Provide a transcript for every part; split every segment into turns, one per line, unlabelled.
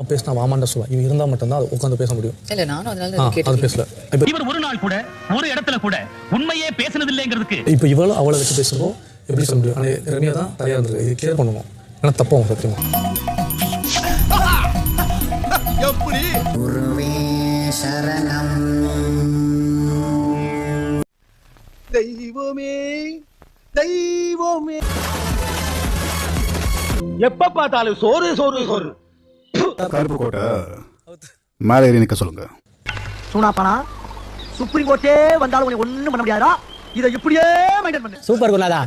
பேசினா வாமாண்ட சொல்லுவா இவன் இருந்தா மட்டும் தான் உட்காந்து பேச முடியும்.
இல்ல நானும் அதனால
அது பேசல.
இவர் ஒரு நாள் கூட ஒரு இடத்துல கூட உண்மையே பேசுனது இல்லங்கிறதுக்கு
இப்போ இவ்வளவு அவளை வச்சு பேசுறோம் எப்படி சொல்ல முடியும்? ஆனால் ரம்யா தான் தயாரா இருந்திருக்கு. இது கிளியர் பண்ணுவோம். ஏன்னா தப்போம் சத்தியமா.
எப்படி குருவே சரணம் தெய்வமே தெய்வமே எப்ப பார்த்தாலும் சோறு சோறு சோறு.
கருப்பு கோட்டை மேலே ஏறி நிற்க சொல்லுங்க.
சூனாப்பனா சுப்ரீம் கோர்ட்டே வந்தாலும் உனக்கு ஒண்ணும் பண்ண முடியாதா? இதை இப்படியே மெயின்டைன் பண்ணு.
சூப்பர் குருநாதா.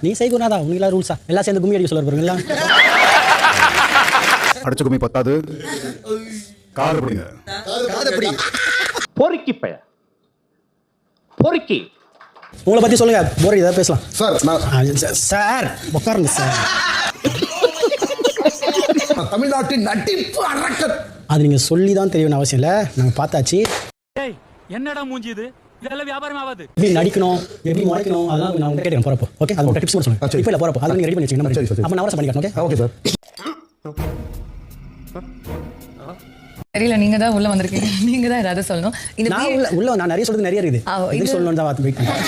நீ செய் குருநாதா. உங்களுக்கு ரூல்ஸா எல்லாம் சேர்ந்து கும்மி அடிக்க சொல்ல போறீங்களா?
அடிச்ச கும்மி பத்தாது. காது பிடிங்க.
பொறுக்கி பைய பொறுக்கி.
உங்களை பத்தி சொல்லுங்க. போர் ஏதாவது பேசலாம்
சார்.
சார் உட்காருங்க சார்.
தமிழ்நாட்டின் நட்டிப்பு அரக்கன்.
அது நீங்க சொல்லி தான் தெரியணும் அவசியம் இல்ல. நாங்க பார்த்தாச்சு.
என்னடா மூஞ்சி இது? இதெல்லாம் வியாபாரம் ஆகாது.
எப்படி நடிக்கணும் எப்படி முறைக்கணும் அதெல்லாம் நான் உங்க கேட்கிறேன் போறப்போ. ஓகே அது ஒரு டிப்ஸ் மட்டும் சொல்லுங்க. இப்போ இல்ல போறப்போ அதை நீங்க ரெடி பண்ணி வச்சுக்கணும். அப்ப நான் வரச பண்ணி காட்டுறேன்.
Okay sir.
தெரியல, நீங்க தான் உள்ள வந்திருக்கீங்க. நீங்க தான் ஏதாவது சொல்லணும்.
நான் நிறைய சொல்றது நிறைய இருக்குது. இது சொல்லணும் தான் வெயிட் பண்ணேன்.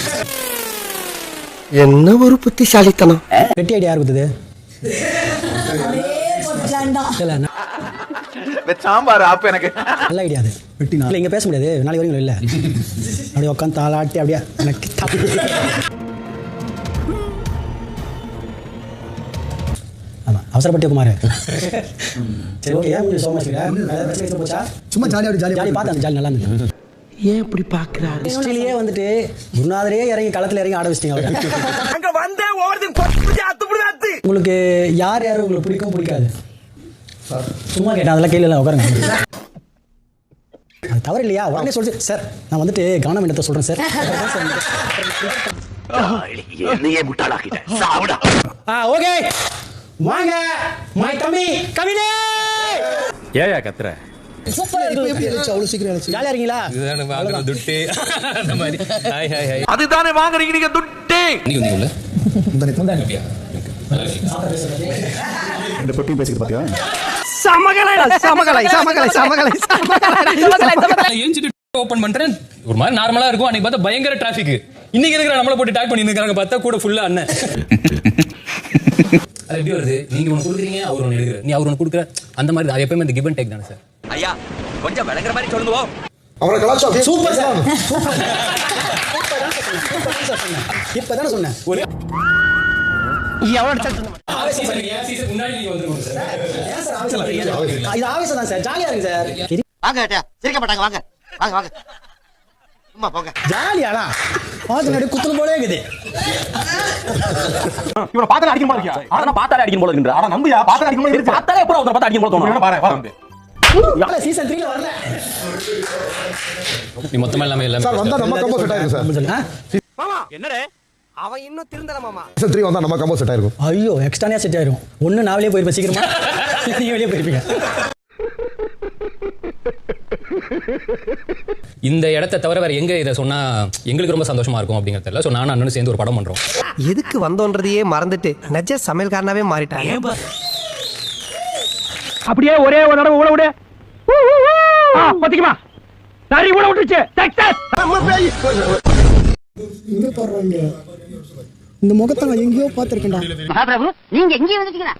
என்ன ஒரு புத்திசாலித்தனம்.
பெட்டி ஐடியா யார் கொடுத்தது?
சாம்பார் ஆப் எனக்கு
நல்ல ஐடியா அது. பெட்டி நான் இங்க பேச முடியாது. நாளைக்கு வரீங்களா? இல்ல அப்படியே உட்காந்து தாளாட்டி அப்படியே எனக்கு ஆமா அவசரப்பட்டு குமார். சரி ஓகே. ஏன் சோ மச் போச்சா?
சும்மா ஜாலியா
பார்த்தேன். ஜாலி நல்லா இருந்துச்சு.
ஏன் இப்படி பாக்குறாரு?
ஹிஸ்டரியிலே வந்துட்டு குருநாதரே இறங்கி களத்துல இறங்கி ஆட வச்சிட்டீங்க.
அங்க வந்தே ஓவர்து
உங்களுக்கு யார் யாரு உங்களுக்கு பிடிக்கும் பிடிக்காது? சும்மா கேட்டேன். அதெல்லாம் கேள்வி உட்காருங்க. அது தவறு இல்லையா? உடனே சொல்லு சார். நான் வந்துட்டு கவனம் என்னத்தை சொல்றேன் சார்.
என்னையே முட்டாளாக்கிட்ட சாவுடா.
ஓகே வாங்க மை தம்பி கவினே.
ஏயா கத்துற?
அவ்வளவு சீக்கிரம்
ஜாலியா இருக்கீங்களா?
அதுதானே வாங்குறீங்க நீங்க துட்டு.
இந்த பொட்டியும் பேசிக்கிட்டு பாத்தியா?
ஓபன் பண்றேன். ஒரு மாதிரி நார்மலா இருக்கும். அன்னைக்கு பார்த்தா பயங்கர டிராபிக். இன்னைக்கு எதுக்கு நம்மள போட்டு டாக் பண்ணி இருக்காங்க? பார்த்தா கூட ஃபுல்லா அண்ணன். அது எப்படி வருது? நீங்க ஒன்னு கொடுக்குறீங்க, அவர் ஒன்னு எடுக்குறாரு. நீ அவர் ஒன்னு கொடுக்குற அந்த மாதிரி அது எப்பவுமே இந்த கிவ் அண்ட் டேக் தானே சார்.
ஐயா கொஞ்சம் விளங்குற மாதிரி சொல்லுங்க.
அவரை கலாச்சாரம்
சூப்பர் சார். இப்பதானே சொன்னேன். இது ஆவேசம் தான் சார். ஜாலியா இருக்கு சார்.
வாங்க சிரிக்க மாட்டாங்க. வாங்க வாங்க வாங்க சும்மா போங்க.
ஜாலியாடா பாத்து நடி குத்துன போலே இருக்குது.
இவர பாத்தால அடிக்கும் போல இருக்கியா? ஆனா பாத்தால அடிக்கும் போல இருக்குன்ற. ஆனா நம்பியா பாத்தால அடிக்கும் போல இருக்கு. பாத்தால எப்பற ஒருத்தர பாத்தா அடிக்கும் போல தோணும். பாரு பாரு.
யால சீசன் 3ல வரல.
நீ மொத்தமா எல்லாமே
சார் வந்தா நம்ம கம்போ செட் ஆயிருக்கும் சார்.
மாமா என்னடே அவன் இன்னும் திருந்தல மாமா.
சீசன் 3 வந்தா நம்ம கம்போ செட் ஆயிருக்கும்.
ஐயோ எக்ஸ்ட்ரானே செட் ஆயிரும். ஒண்ணு நான் வெளிய போயிருப்பேன் சீக்கிரமா. நீங்க வெளிய போயிருப்பீங்க.
இந்த இடத்தை தவிர வேற எங்க இதை சொன்னா எங்களுக்கு ரொம்ப சந்தோஷமா இருக்கும் அப்படிங்கறது தெரியல. சோ நானும் அண்ணனும் சேர்ந்து ஒரு படம் பண்றோம்.
எதுக்கு வந்தோன்றதையே மறந்துட்டு நெஜ சமையல்காரனாவே மாறிட்டான். அப்படியே ஒரே ஒரு தடவை ஊட விடு. பாத்தீங்களா? சரி ஊட விட்டுச்சு. சக்சஸ்.
இங்க பாருங்க. இந்த முகத்தை நான் எங்கேயோ பாத்துர்க்கேன்டா.
மகாபிரபு நீங்க எங்கேயே வந்துட்டீங்களா?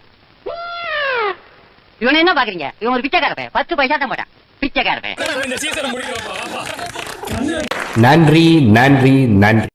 இவனை என்ன பாக்குறீங்க? இவன் ஒரு பிச்சைக்கார பையன். 10 பைசா தான் போட்டான். பிச்சைக்கார பையன்.
இந்த சீசனை முடிக்கிறோம்.
நன்றி நன்றி நன்றி.